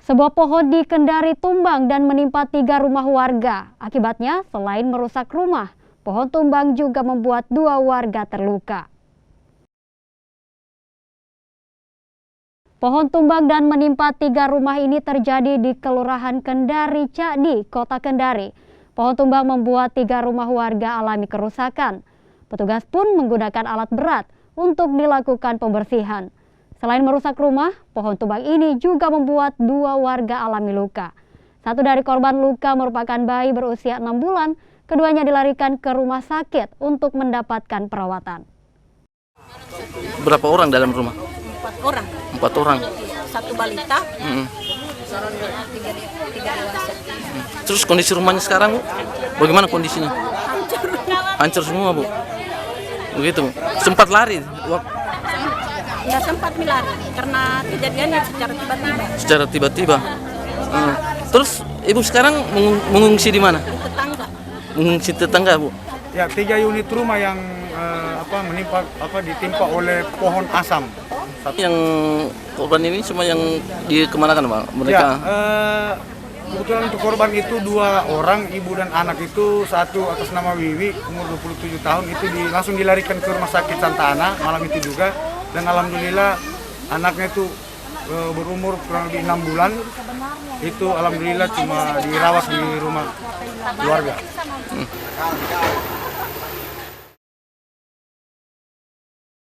Sebuah pohon di Kendari tumbang dan menimpa 3 rumah warga. Akibatnya, selain merusak rumah, pohon tumbang juga membuat 2 warga terluka. Pohon tumbang dan menimpa 3 rumah ini terjadi di Kelurahan Kendari Cakdi, Kota Kendari. Pohon tumbang membuat 3 rumah warga alami kerusakan. Petugas pun menggunakan alat berat untuk dilakukan pembersihan. Selain merusak rumah, pohon tumbang ini juga membuat 2 warga alami luka. Satu dari korban luka merupakan bayi berusia 6 bulan. Keduanya dilarikan ke rumah sakit untuk mendapatkan perawatan. Berapa orang dalam rumah? 4 orang. 4 orang. Satu balita, tiga dewasa. Terus kondisi rumahnya sekarang, Bu? Bagaimana kondisinya? Hancur semua, Bu. Begitu. Sempat lari? Nggak sempat lari karena kejadiannya secara tiba-tiba. Secara tiba-tiba. Terus Ibu sekarang mengungsi di mana? Di tetangga. Mengungsi tetangga, Bu? Ya, 3 unit rumah yang ditimpa oleh pohon asam. Yang korban ini cuma yang dikemanakan, Pak? Mereka? Ya, kebetulan untuk korban itu 2 orang, ibu dan anak itu. Satu atas nama Wiwi, umur 27 tahun, itu langsung dilarikan ke rumah sakit Santa Ana malam itu juga. Dan alhamdulillah anaknya itu berumur kurang lebih 6 bulan. Itu alhamdulillah cuma dirawat di rumah keluarga.